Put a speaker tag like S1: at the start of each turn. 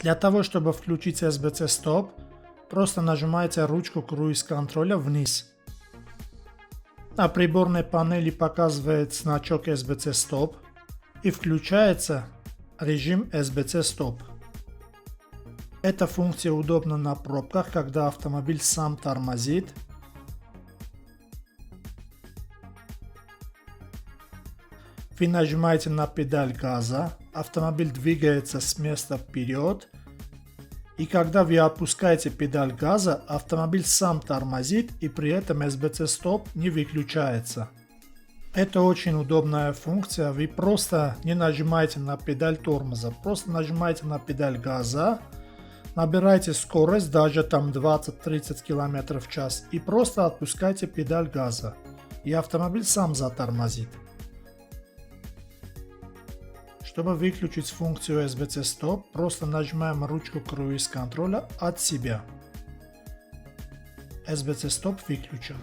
S1: Для того, чтобы включить SBC Stop, просто нажимаете ручку круиз-контроля вниз. На приборной панели показывает значок SBC Stop и включается режим SBC Stop. Эта функция удобна на пробках, когда автомобиль сам тормозит. Вы нажимаете на педаль газа, автомобиль двигается с места вперед, и когда вы опускаете педаль газа, автомобиль сам тормозит и при этом SBC Stop не выключается. Это очень удобная функция, вы просто не нажимаете на педаль тормоза, просто нажимаете на педаль газа, набирайте скорость, даже там 20-30 км в час, и просто отпускайте педаль газа, и автомобиль сам затормозит. Чтобы выключить функцию SBC Stop, просто нажимаем ручку круиз-контроля от себя. SBC Stop выключен.